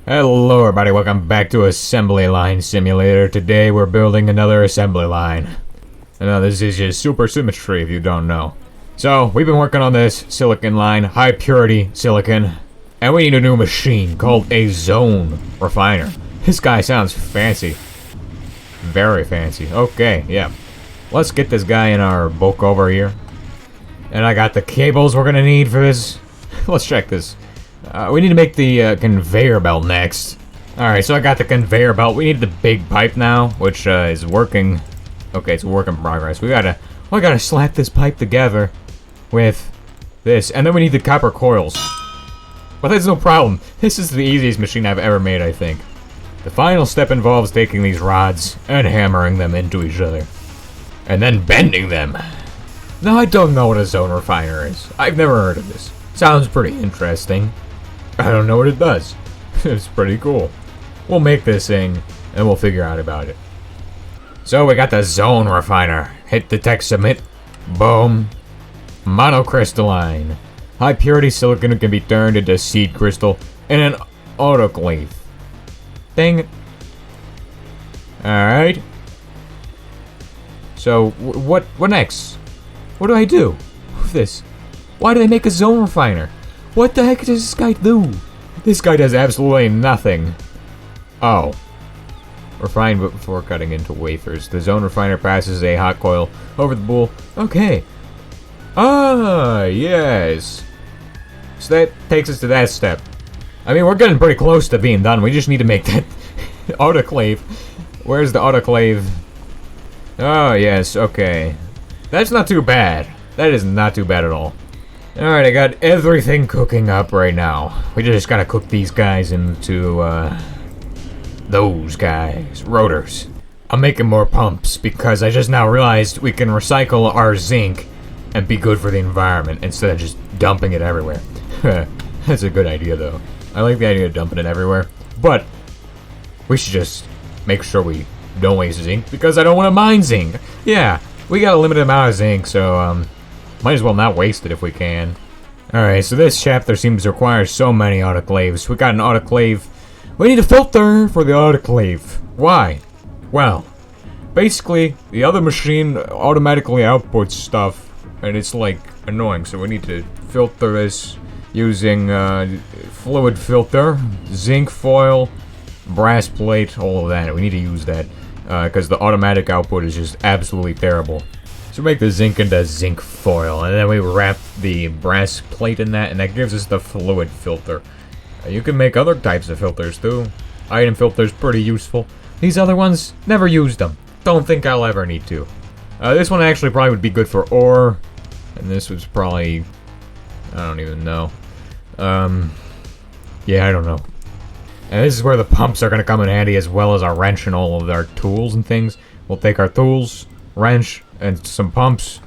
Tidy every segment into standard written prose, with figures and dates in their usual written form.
Hello everybody, welcome back to Assembly Line Simulator. Today we're building another assembly line. Now this is just super symmetry if you don't know. So, we've been working on this silicon line, high purity silicon, and we need a new machine called a zone refiner. This guy sounds fancy. Very fancy. Okay, yeah. Let's get this guy in our book over here. And I got the cables we're gonna need for this. Let's check this. We need to make the conveyor belt next. Alright, so I got the conveyor belt. We need the big pipe now, which is working. Okay, it's a work in progress. We gotta slap this pipe together with this. And then we need the copper coils. But that's no problem. This is the easiest machine I've ever made, I think. The final step involves taking these rods and hammering them into each other. And then bending them. Now, I don't know what a zone refiner is. I've never heard of this. Sounds pretty interesting. I don't know what it does. It's pretty cool. We'll make this thing, and we'll figure out about it. So we got the zone refiner. Hit detect submit. Boom. Monocrystalline. High purity silicon can be turned into seed crystal in an autoclave. Dang. Alright. So, what next? What do I do with this? Why do they make a zone refiner? What the heck does this guy do? This guy does absolutely nothing. Oh. Refine before cutting into wafers. The zone refiner passes a hot coil over the bowl. Okay. Ah, yes. So that takes us to that step. I mean, we're getting pretty close to being done. We just need to make that autoclave. Where's the autoclave? Oh, yes, okay. That's not too bad. That is not too bad at all. Alright, I got everything cooking up right now. We just gotta cook these guys into, those guys. Rotors. I'm making more pumps because I just now realized we can recycle our zinc and be good for the environment instead of just dumping it everywhere. That's a good idea, though. I like the idea of dumping it everywhere. But we should just make sure we don't waste zinc because I don't want to mine zinc. Yeah, we got a limited amount of zinc, so, might as well not waste it if we can. Alright, so this chapter seems to require so many autoclaves. We got an autoclave. We need a filter for the autoclave. Why? Well, basically, the other machine automatically outputs stuff, and it's, like, annoying. So we need to filter this using fluid filter, zinc foil, brass plate, all of that. We need to use that, because the automatic output is just absolutely terrible. So we make the zinc into zinc foil, and then we wrap the brass plate in that, and that gives us the fluid filter. You can make other types of filters too. Item filters, pretty useful. These other ones, never used them. Don't think I'll ever need to. This one actually probably would be good for ore, and this was probably, I don't even know. Yeah, I don't know. And this is where the pumps are going to come in handy, as well as our wrench and all of our tools and things. We'll take our tools, wrench, and some pumps,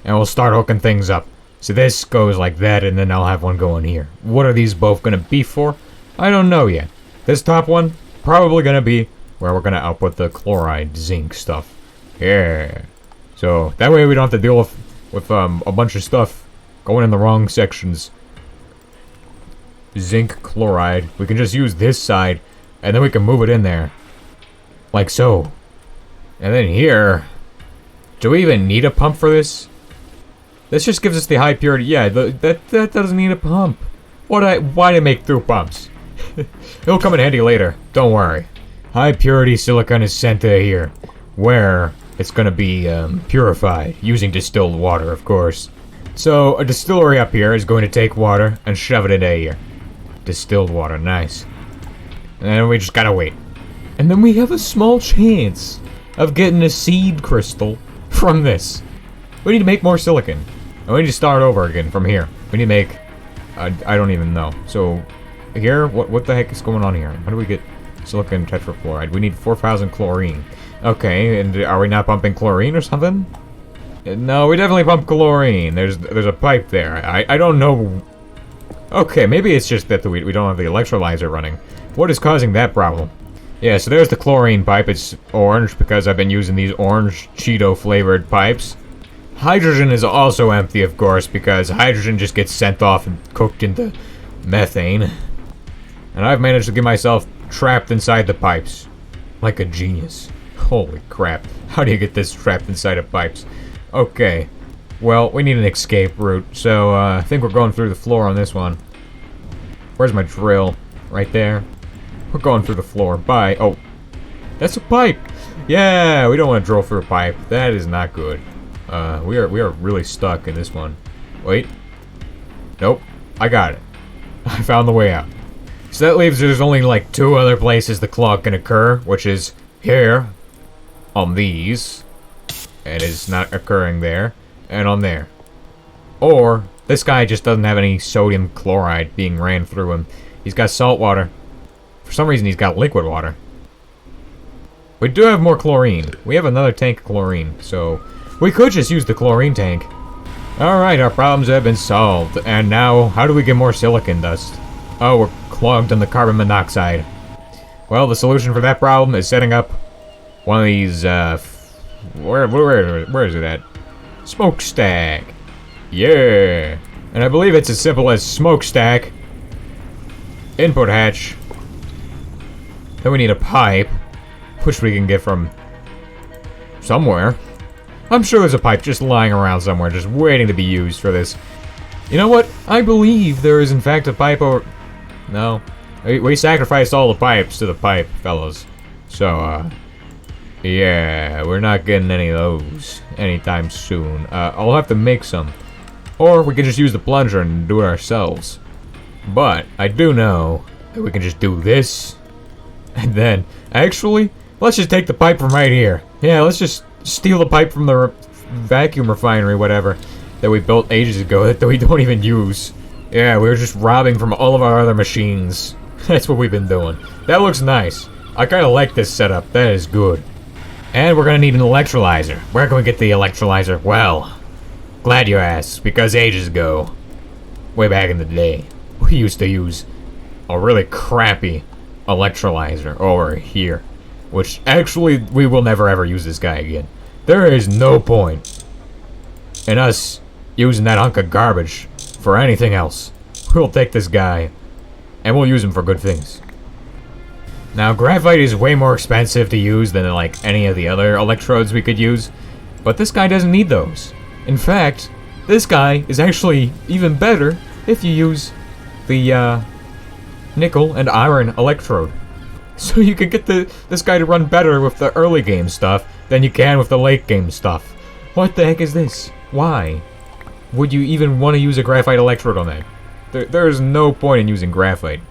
and we'll start hooking things up. So this goes like that, and then I'll have one going here. What are these both going to be for? I don't know yet. This top one, probably going to be where we're going to output the chloride zinc stuff. Yeah. So that way we don't have to deal with a bunch of stuff going in the wrong sections. Zinc chloride. We can just use this side, and then we can move it in there. Like so. And then here... Do we even need a pump for this? This just gives us the high purity. Yeah, that doesn't need a pump. Why did I make two pumps? It'll come in handy later. Don't worry. High purity silicon is sent to here, where it's gonna be purified using distilled water, of course. So a distillery up here is going to take water and shove it into here. Distilled water, nice. And then we just gotta wait. And then we have a small chance of getting a seed crystal from this. We need to make more silicon. And we need to start over again from here. We need to make... I don't even know. So, here, what the heck is going on here? How do we get silicon tetrafluoride? We need 4,000 chlorine. Okay, and are we not pumping chlorine or something? No, we definitely pump chlorine. There's a pipe there. I don't know... Okay, maybe it's just that we don't have the electrolyzer running. What is causing that problem? Yeah, so there's the chlorine pipe. It's orange because I've been using these orange Cheeto flavored pipes. Hydrogen is also empty, of course, because hydrogen just gets sent off and cooked into methane. And I've managed to get myself trapped inside the pipes. Like a genius. Holy crap. How do you get this trapped inside of pipes? Okay. Well, we need an escape route, so I think we're going through the floor on this one. Where's my drill? Right there. We're going through the floor. Bye. Oh. That's a pipe! Yeah, we don't want to drill through a pipe. That is not good. We are really stuck in this one. Wait. Nope. I got it. I found the way out. So that leaves there's only like 2 other places the clog can occur, which is here, on these, and it's not occurring there, and on there. Or, this guy just doesn't have any sodium chloride being ran through him. He's got salt water. For some reason he's got liquid water. We do have more chlorine. We have another tank of chlorine, so we could just use the chlorine tank. Alright, our problems have been solved, and now, how do we get more silicon dust? Oh, we're clogged on the carbon monoxide. Well, the solution for that problem is setting up one of these, where is it at? Smokestack. Yeah. And I believe it's as simple as smokestack, input hatch, then we need a pipe, which we can get from somewhere. I'm sure there's a pipe just lying around somewhere, just waiting to be used for this. You know what? I believe there is in fact a pipe over... No. We sacrificed all the pipes to the pipe, fellas. So, yeah, we're not getting any of those anytime soon. I'll have to make some. Or we can just use the plunger and do it ourselves. But, I do know that we can just do this. And then, actually, let's just take the pipe from right here. Yeah, let's just steal the pipe from the vacuum refinery, whatever, that we built ages ago that we don't even use. Yeah, we were just robbing from all of our other machines. That's what we've been doing. That looks nice. I kind of like this setup. That is good. And we're gonna need an electrolyzer. Where can we get the electrolyzer? Well, glad you asked, because ages ago, way back in the day, we used to use a really crappy electrolyzer over here. Which, actually, we will never ever use this guy again. There is no point in us using that hunk of garbage for anything else. We'll take this guy, and we'll use him for good things. Now, graphite is way more expensive to use than, like, any of the other electrodes we could use, but this guy doesn't need those. In fact, this guy is actually even better if you use the, nickel and iron electrode. So you can get this guy to run better with the early game stuff than you can with the late game stuff. What the heck is this? Why would you even want to use a graphite electrode on that? There's no point in using graphite.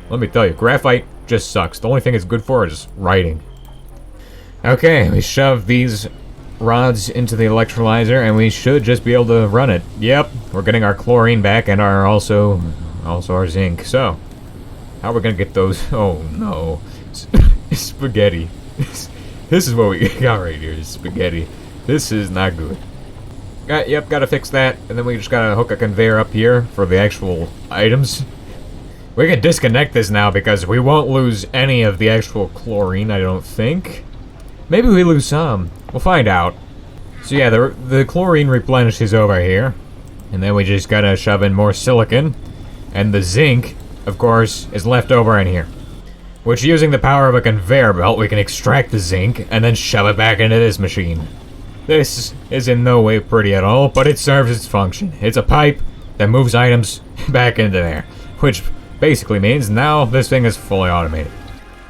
Let me tell you, graphite just sucks. The only thing it's good for is writing. Okay, we shove these rods into the electrolyzer and we should just be able to run it. Yep, we're getting our chlorine back and our also our zinc. So, how are we gonna get those? Oh no. Spaghetti. This is what we got right here, is spaghetti. This is not good. Yep, gotta fix that, and then we just gotta hook a conveyor up here for the actual items. We can disconnect this now because we won't lose any of the actual chlorine, I don't think. Maybe we lose some. We'll find out. So yeah, the chlorine replenishes over here, and then we just gotta shove in more silicon, and the zinc, of course, is left over in here. Which, using the power of a conveyor belt, we can extract the zinc and then shove it back into this machine. This is in no way pretty at all, but it serves its function. It's a pipe that moves items back into there, which basically means now this thing is fully automated.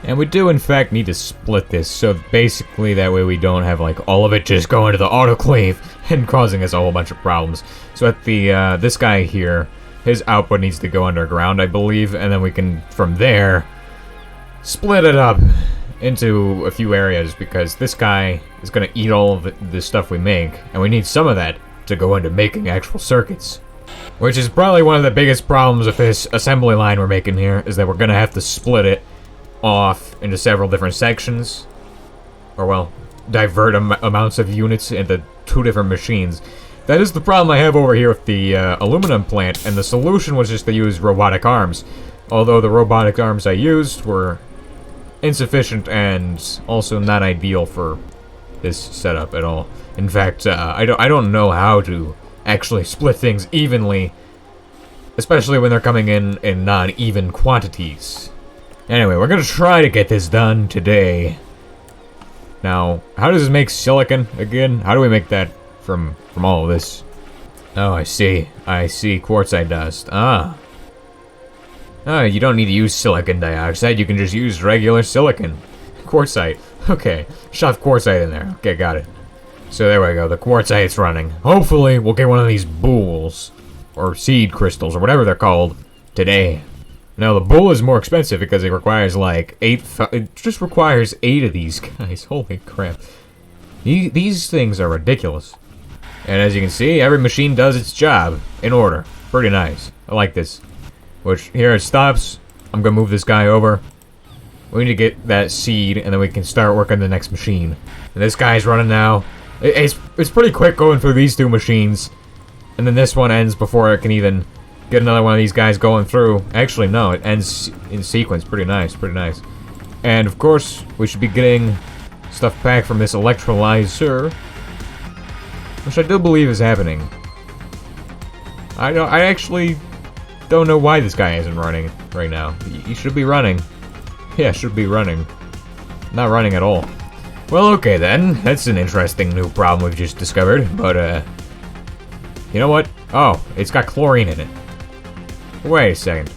And we do in fact need to split this, so basically that way we don't have like all of it just going to the autoclave and causing us a whole bunch of problems. So at the this guy here, his output needs to go underground, I believe, and then we can, from there, split it up into a few areas, because this guy is going to eat all of the stuff we make, and we need some of that to go into making actual circuits. Which is probably one of the biggest problems with this assembly line we're making here, is that we're going to have to split it off into several different sections. Or, well, divert amounts of units into 2 different machines. That is the problem I have over here with the aluminum plant, and the solution was just to use robotic arms. Although the robotic arms I used were insufficient and also not ideal for this setup at all. In fact, I don't know how to actually split things evenly, especially when they're coming in non-even quantities. Anyway, we're gonna try to get this done today. Now, how does this make silicon again? How do we make that from all of this? Oh, I see. I see. Quartzite dust. Ah. Oh, you don't need to use silicon dioxide. You can just use regular silicon. Quartzite. Okay. Shove quartzite in there. Okay, got it. So there we go. The quartzite's running. Hopefully, we'll get one of these bools. Or seed crystals, or whatever they're called, today. Now, the bull is more expensive because it requires, like, 8... It just requires 8 of these guys. Holy crap. These things are ridiculous. And as you can see, every machine does its job in order. Pretty nice. I like this. Which, here it stops. I'm gonna move this guy over. We need to get that seed, and then we can start working the next machine. And this guy's running now. It's pretty quick going through these 2 machines. And then this one ends before it can even get another one of these guys going through. Actually, no, it ends in sequence. Pretty nice, pretty nice. And, of course, we should be getting stuff back from this electrolyzer. Which I do believe is happening. I actually don't know why this guy isn't running right now. He should be running. Yeah, should be running. Not running at all. Well, okay then. That's an interesting new problem we've just discovered. But, you know what? Oh, it's got chlorine in it. Wait a second.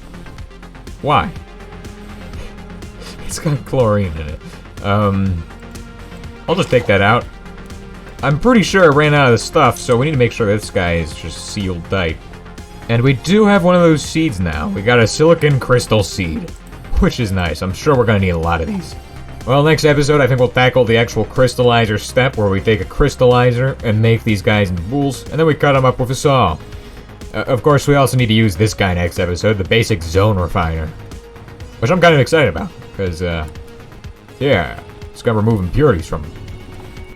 Why? It's got chlorine in it. I'll just take that out. I'm pretty sure I ran out of the stuff, so we need to make sure this guy is just sealed tight. And we do have one of those seeds now. We got a silicon crystal seed, which is nice. I'm sure we're gonna need a lot of these. Well, next episode, I think we'll tackle the actual crystallizer step, where we take a crystallizer and make these guys into bools, and then we cut them up with a saw. Of course, we also need to use this guy next episode, the basic zone refiner. Which I'm kind of excited about, because, yeah, it's gonna remove impurities from them.